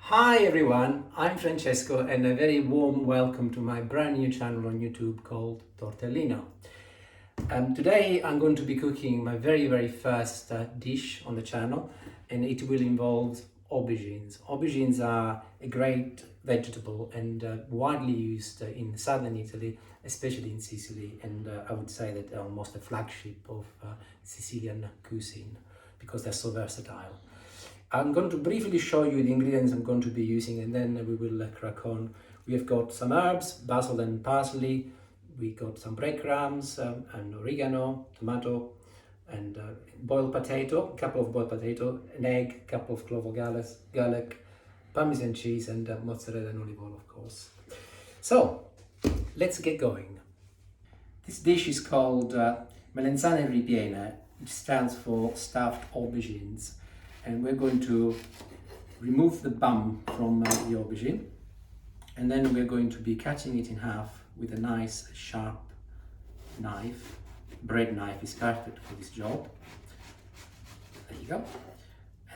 Hi everyone, I'm Francesco and a very warm welcome to my brand new channel on YouTube called Tortellino. Today I'm going to be cooking my very first dish on the channel, and it will involve aubergines. Aubergines are a great vegetable and widely used in southern Italy, especially in Sicily, and I would say that they're almost a flagship of Sicilian cuisine because they're so versatile. I'm going to briefly show you the ingredients I'm going to be using, and then we will crack on. We have got some herbs, basil and parsley. We got some breadcrumbs and oregano, tomato, and boiled potato, a couple of boiled potato, an egg, a couple of clove of garlic, Parmesan cheese, and mozzarella and olive oil, of course. So let's get going. This dish is called melanzane ripiene, which stands for stuffed aubergines. And we're going to remove the bum from the aubergine, and then we're going to be cutting it in half with a nice sharp knife. Bread knife is perfect for this job. There you go.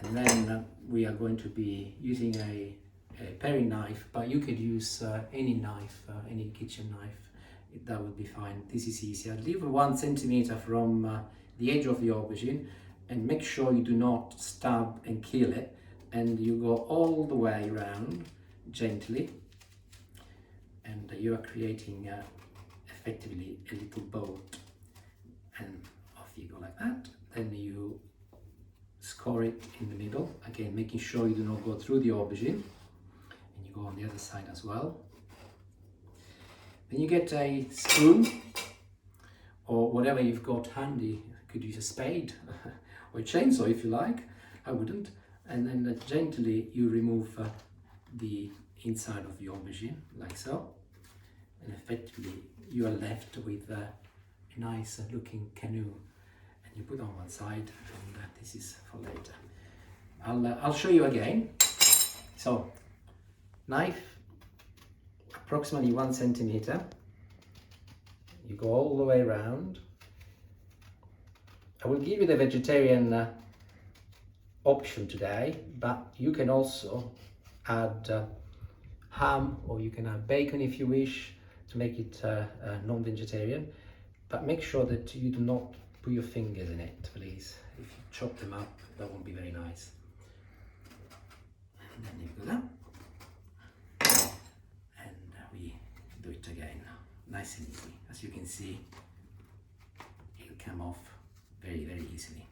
And then we are going to be using a paring knife, but you could use any knife, any kitchen knife. That would be fine. This is easy. I'll leave 1 centimeter from the edge of the aubergine, and make sure you do not stab and kill it, and you go all the way around gently, and you are creating effectively a little boat, and off you go like that. Then you score it in the middle, again making sure you do not go through the aubergine, and you go on the other side as well. Then you get a spoon or whatever you've got handy. You could use a spade or a chainsaw if you like. I wouldn't. And then gently you remove the inside of the aubergine like so, and effectively you are left with a nice looking canoe, and you put on one side, and this is for later. I'll show you again. So knife approximately 1 centimeter, you go all the way around. I will give you the vegetarian option today, but you can also add ham, or you can add bacon if you wish to make it non-vegetarian, but make sure that you do not put your fingers in it, please. If you chop them up, that won't be very nice. And then you go down, and we do it again, nice and easy. As you can see, it'll come off very easily.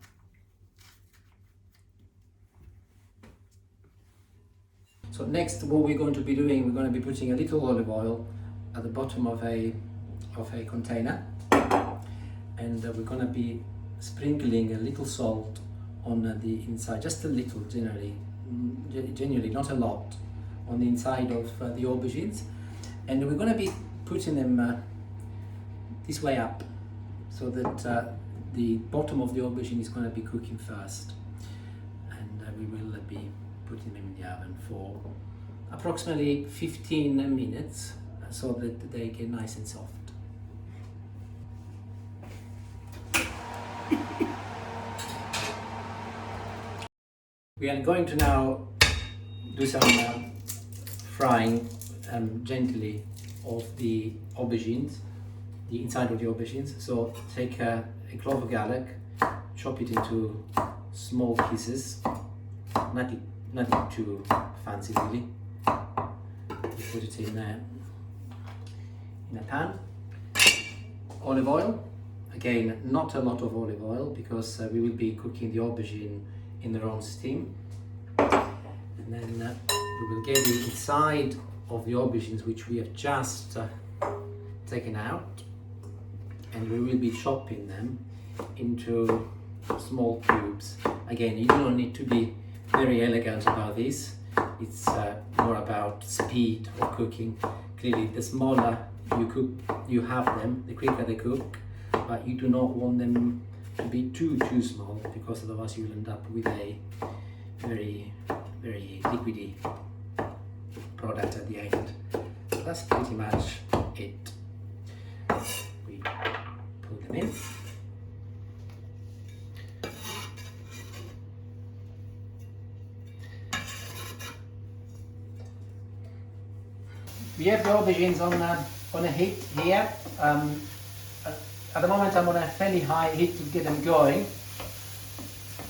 So next, what we're going to be doing, we're going to be putting a little olive oil at the bottom of a container, and we're going to be sprinkling a little salt on the inside, just a little, generally not a lot, on the inside of the aubergines, and we're going to be putting them this way up, so that the bottom of the aubergine is going to be cooking first, and we will be putting them in the oven for approximately 15 minutes so that they get nice and soft. We are going to now do some frying gently of the aubergines, the inside of the aubergines. So take a clove of garlic, chop it into small pieces, nothing too fancy really. You put it in a pan. Olive oil, again not a lot of olive oil because we will be cooking the aubergine in their own steam, and then we will get the inside of the aubergines, which we have just taken out, and we will be chopping them into small cubes. Again, you don't need to be very elegant about this. It's more about speed of cooking. Clearly, the smaller you have them, the quicker they cook, but you do not want them to be too small, because otherwise you'll end up with a very liquidy product at the end. So that's pretty much it. We put them in. We have the aubergines on a heat here. At the moment I'm on a fairly high heat to get them going,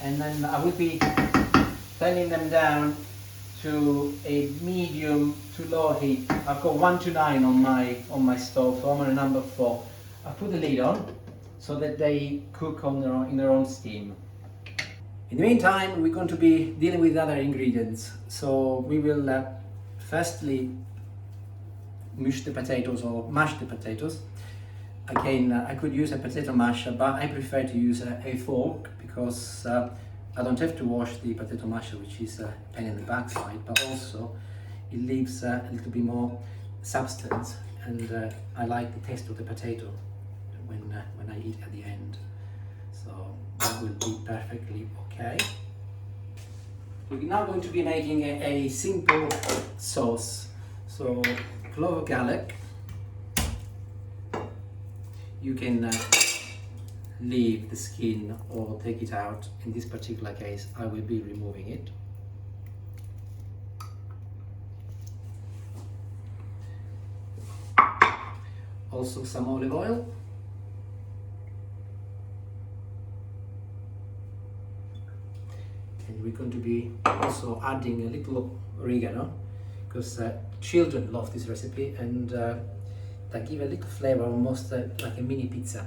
and then I will be turning them down to a medium to low heat. I've got 1 to 9 on my stove, so I'm on a number 4. I put the lid on so that they cook on in their own steam. In the meantime, we're going to be dealing with other ingredients. So we will firstly mush the potatoes or mash the potatoes. Again, I could use a potato masher, but I prefer to use a fork because I don't have to wash the potato masher, which is a pain in the backside, but also it leaves a little bit more substance, and I like the taste of the potato when I eat at the end. So that will be perfectly okay. We're now going to be making a simple sauce. So clove of garlic. You can leave the skin or take it out. In this particular case, I will be removing it. Also some olive oil. And we're going to be also adding a little oregano, because children love this recipe, and they give a little flavor, almost like a mini pizza.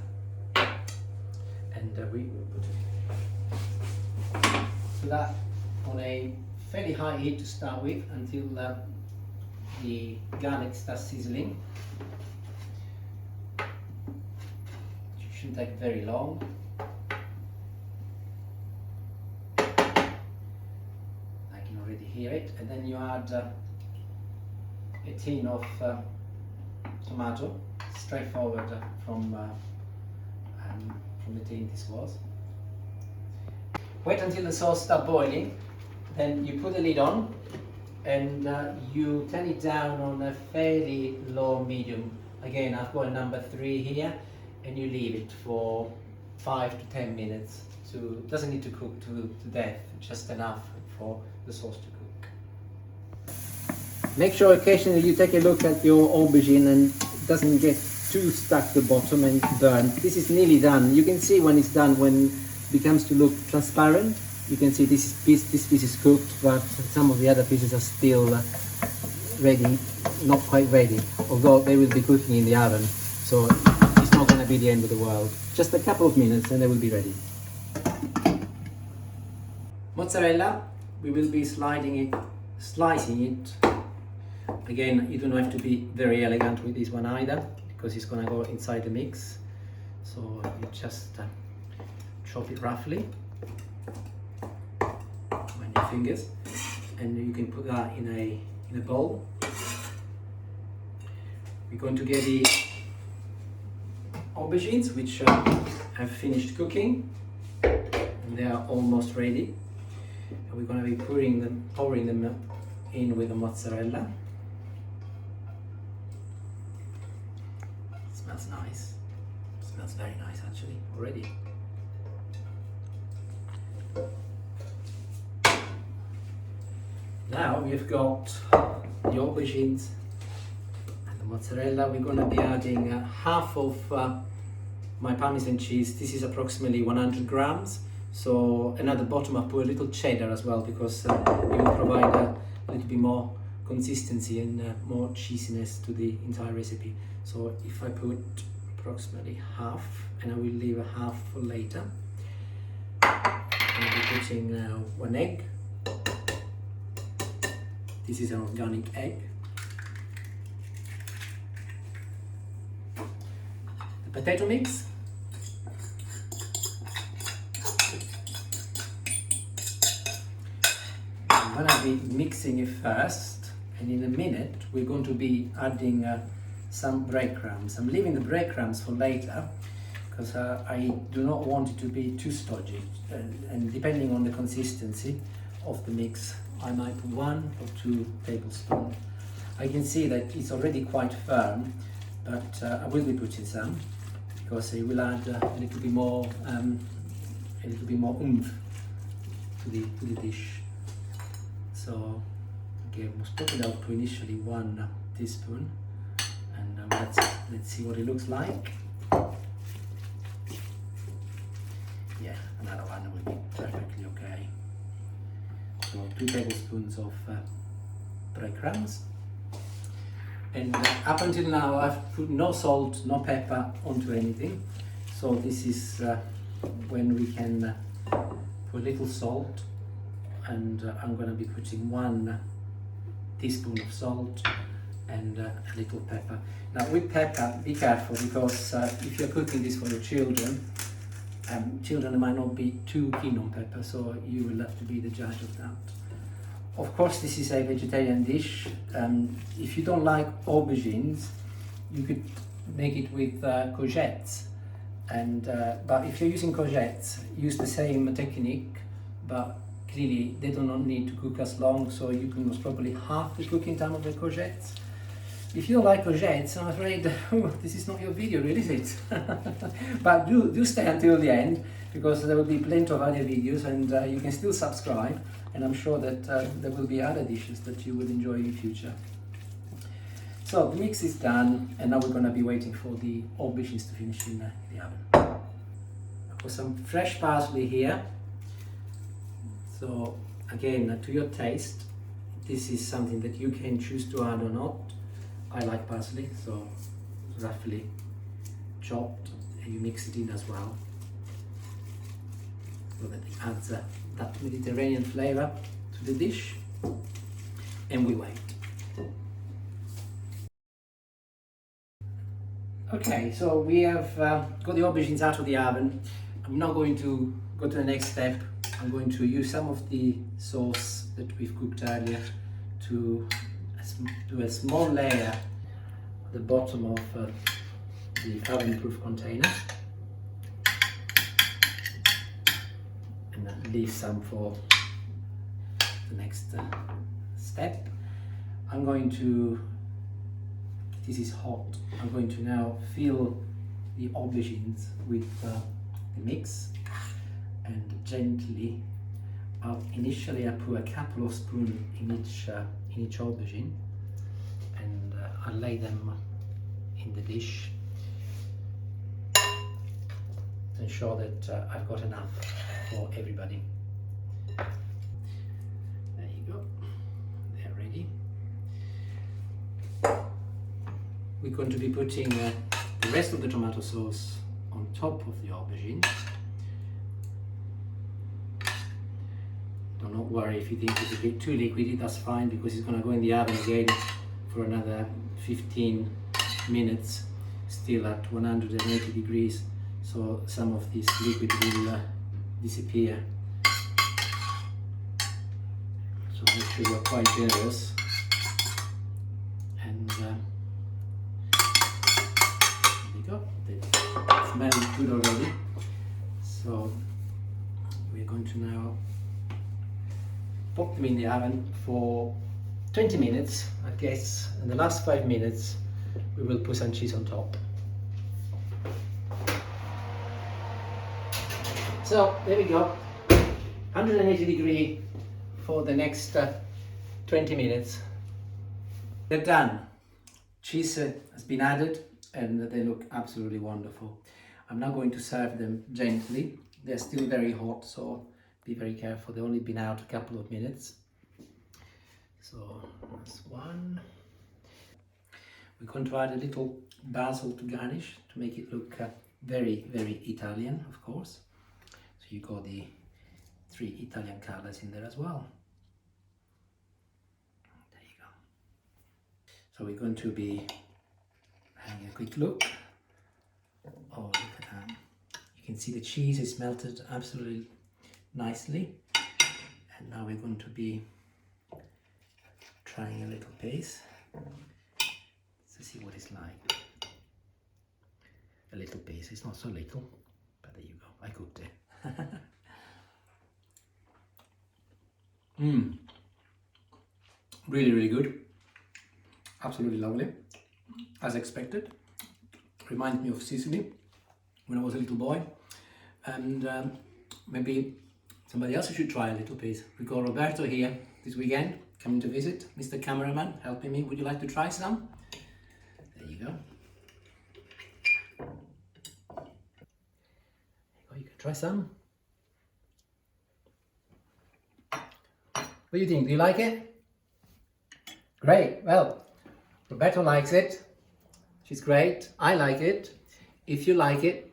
And we will put that on a fairly high heat to start with until the garlic starts sizzling. It shouldn't take very long. I can already hear it. And then you add a tin of tomato, straightforward from the tin this was. Wait until the sauce starts boiling, then you put the lid on and you turn it down on a fairly low medium. Again, I've got a number 3 here, and you leave it for 5 to 10 minutes. Doesn't need to cook to death, just enough for the sauce to cook. Make sure occasionally you take a look at your aubergine and it doesn't get too stuck to the bottom and burn. This is nearly done. You can see when it's done, when it becomes to look transparent. You can see this piece is cooked, but some of the other pieces are still ready, not quite ready, although they will be cooking in the oven, so it's not going to be the end of the world. Just a couple of minutes and they will be ready. Mozzarella, we will be slicing it. Again, you don't have to be very elegant with this one either, because it's going to go inside the mix. So you just chop it roughly on your fingers, and you can put that in a bowl. We're going to get the aubergines, which have finished cooking, and they are almost ready. And we're going to be pouring them in with the mozzarella. Smells nice. Smells very nice actually already. Now we've got the aubergines and the mozzarella. We're going to be adding half of my Parmesan cheese. This is approximately 100 grams. So, and at the bottom I put a little cheddar as well, because it will provide a little bit more consistency and more cheesiness to the entire recipe. So if I put approximately half, and I will leave a half for later. I'll be putting now 1 egg. This is an organic egg. The potato mix. I'm going to be mixing it first, and in a minute we're going to be adding some breadcrumbs. I'm leaving the breadcrumbs for later because I do not want it to be too stodgy, and depending on the consistency of the mix, I might put 1 or 2 tablespoons. I can see that it's already quite firm, but I will be putting some because it will add a little bit more oomph to the dish. So again, we'll split it out to initially 1 teaspoon, and let's see what it looks like. Yeah, another one will be perfectly okay. So 2 tablespoons of breadcrumbs. And up until now I've put no salt, no pepper onto anything. So this is when we can put a little salt, and I'm going to be putting 1 teaspoon of salt and a little pepper. Now with pepper, be careful, because if you're cooking this for your children, children might not be too keen on pepper, so you will have to be the judge of that. Of course, this is a vegetarian dish. If you don't like aubergines, you could make it with courgettes. But if you're using courgettes, use the same technique, but clearly they do not need to cook as long, so you can most probably half the cooking time of the courgettes. If you don't like courgettes, I'm afraid this is not your video, really, is it? But do stay until the end, because there will be plenty of other videos, and you can still subscribe, and I'm sure that there will be other dishes that you will enjoy in the future. So the mix is done, and now we're going to be waiting for the aubergines to finish in the oven. I've got some fresh parsley here. So again, to your taste, this is something that you can choose to add or not. I like parsley, so roughly chopped, and you mix it in as well, so that it adds that Mediterranean flavour to the dish. And we wait. Okay, so we have got the aubergines out of the oven. I'm now going to go to the next step. I'm going to use some of the sauce that we've cooked earlier to do a small layer at the bottom of the oven-proof container, and then leave some for the next step. I'm going to, this is hot, I'm going to now fill the aubergines with the mix, and gently, initially I put a couple of spoons in each aubergine, and I'll lay them in the dish to ensure that I've got enough for everybody. There you go, they're ready. We're going to be putting the rest of the tomato sauce on top of the aubergine. Do not worry if you think it's a bit too liquidy, that's fine, because it's going to go in the oven again for another 15 minutes, still at 180 degrees, so some of this liquid will disappear. So make sure you're quite generous, and there we go, it smells good already. So we're going to now pop them in the oven for 20 minutes, I guess. In the last 5 minutes we will put some cheese on top. So there we go, 180 degree for the next 20 minutes. They're done. Cheese has been added and they look absolutely wonderful. I'm now going to serve them gently. They're still very hot, so be very careful. They've only been out a couple of minutes. So that's one. We're going to add a little basil to garnish to make it look very, very Italian, of course. So you got the 3 Italian colors in there as well. There you go. So we're going to be having a quick look. Oh, look at that. You can see the cheese is melted absolutely nicely. And now we're going to be trying a little piece to see what it's like. A little piece, it's not so little, but there you go, I cooked it. Really, really good. Absolutely lovely, as expected. Reminds me of Sicily when I was a little boy, and maybe somebody else should try a little piece. We got Roberto here this weekend coming to visit. Mr. Cameraman, helping me. Would you like to try some? There you go. You can try some. What do you think? Do you like it? Great. Well, Roberto likes it. She's great. I like it. If you like it,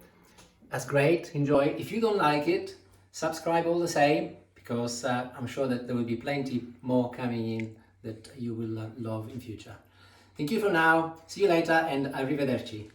that's great. Enjoy. If you don't like it, subscribe all the same, because I'm sure that there will be plenty more coming in that you will love in future. Thank you for now. See you later and arrivederci.